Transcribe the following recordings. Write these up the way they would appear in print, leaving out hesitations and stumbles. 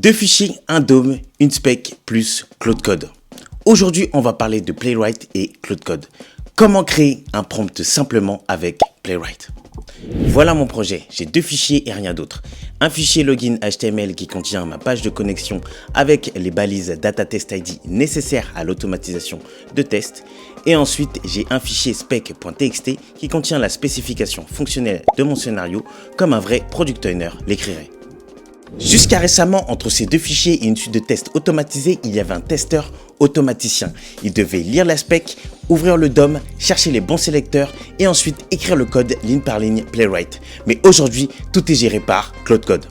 Deux fichiers, un DOM, une spec plus Claude Code. Aujourd'hui, on va parler de Playwright et Claude Code. Comment créer un prompt simplement avec Playwright. Voilà mon projet, j'ai deux fichiers et rien d'autre. Un fichier login HTML qui contient ma page de connexion avec les balises Data Test ID nécessaires à l'automatisation de tests. Et ensuite, j'ai un fichier spec.txt qui contient la spécification fonctionnelle de mon scénario comme un vrai product owner l'écrirait. Jusqu'à récemment, entre ces deux fichiers et une suite de tests automatisés, il y avait un testeur automaticien. Il devait lire la spec, ouvrir le DOM, chercher les bons sélecteurs et ensuite écrire le code ligne par ligne Playwright. Mais aujourd'hui, tout est géré par Claude Code.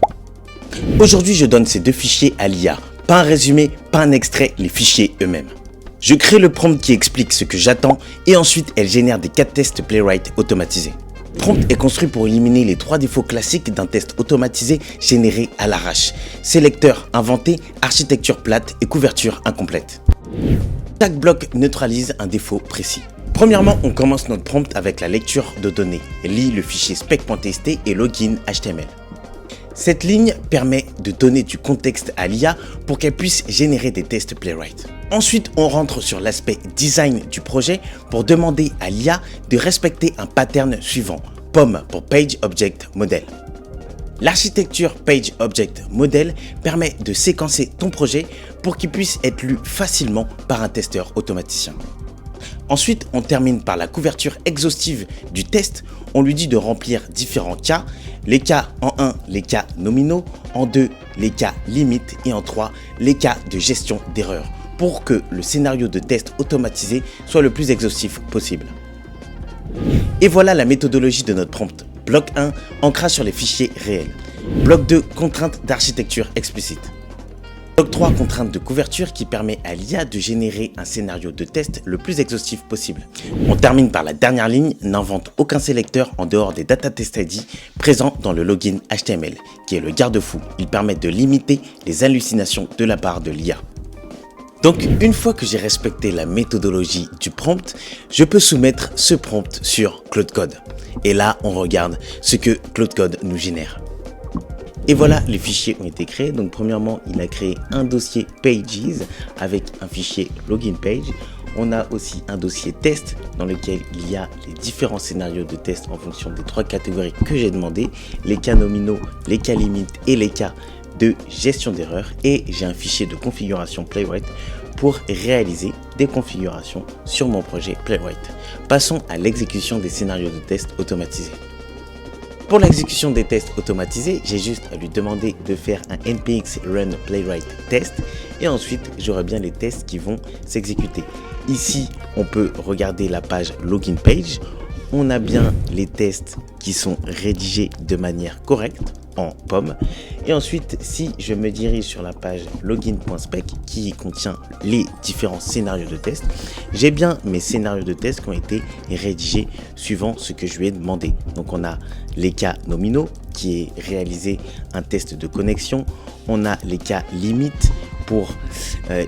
Aujourd'hui, je donne ces deux fichiers à l'IA. Pas un résumé, pas un extrait, les fichiers eux-mêmes. Je crée le prompt qui explique ce que j'attends et ensuite elle génère des cas de tests Playwright automatisés. Prompt est construit pour éliminer les trois défauts classiques d'un test automatisé généré à l'arrache. Sélecteur inventé, architecture plate et couverture incomplète. Chaque bloc neutralise un défaut précis. Premièrement, on commence notre prompt avec la lecture de données. Lit le fichier spec.txt et login HTML. Cette ligne permet de donner du contexte à l'IA pour qu'elle puisse générer des tests Playwright. Ensuite, on rentre sur l'aspect design du projet pour demander à l'IA de respecter un pattern suivant, POM pour Page Object Model. L'architecture Page Object Model permet de séquencer ton projet pour qu'il puisse être lu facilement par un testeur automaticien. Ensuite, on termine par la couverture exhaustive du test. On lui dit de remplir différents cas. Les cas en 1, les cas nominaux. En 2, les cas limites. Et en 3, les cas de gestion d'erreurs pour que le scénario de test automatisé soit le plus exhaustif possible. Et voilà la méthodologie de notre prompt. Bloc 1, ancrage sur les fichiers réels. Bloc 2, contrainte d'architecture explicite. Bloc 3, contrainte de couverture qui permet à l'IA de générer un scénario de test le plus exhaustif possible. On termine par la dernière ligne, n'invente aucun sélecteur en dehors des Data Test ID présents dans le login HTML, qui est le garde-fou. Il permet de limiter les hallucinations de la part de l'IA. Donc, une fois que j'ai respecté la méthodologie du prompt, je peux soumettre ce prompt sur Claude Code. Et là, on regarde ce que Claude Code nous génère. Et voilà, les fichiers ont été créés. Donc premièrement, il a créé un dossier Pages avec un fichier login page. On a aussi un dossier test dans lequel il y a les différents scénarios de test en fonction des trois catégories que j'ai demandé, les cas nominaux, les cas limites et les cas de gestion d'erreurs. Et j'ai un fichier de configuration Playwright pour réaliser des configurations sur mon projet Playwright. Passons à l'exécution des scénarios de test automatisés. Pour l'exécution des tests automatisés, j'ai juste à lui demander de faire un npx run playwright test et ensuite j'aurai bien les tests qui vont s'exécuter. Ici, on peut regarder la page login page. On a bien les tests qui sont rédigés de manière correcte en POM. Et ensuite, si je me dirige sur la page login.spec qui contient les différents scénarios de test, j'ai bien mes scénarios de test qui ont été rédigés suivant ce que je lui ai demandé. Donc on a les cas nominaux qui est réalisé un test de connexion. On a les cas limites pour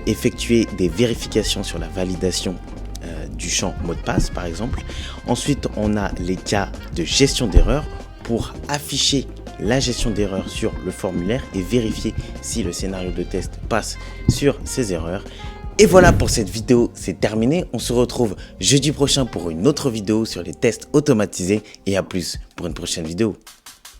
effectuer des vérifications sur la validation du champ mot de passe par exemple. Ensuite, on a les cas de gestion d'erreurs pour afficher la gestion d'erreurs sur le formulaire et vérifier si le scénario de test passe sur ces erreurs. Et voilà pour cette vidéo, c'est terminé. On se retrouve jeudi prochain pour une autre vidéo sur les tests automatisés et à plus pour une prochaine vidéo.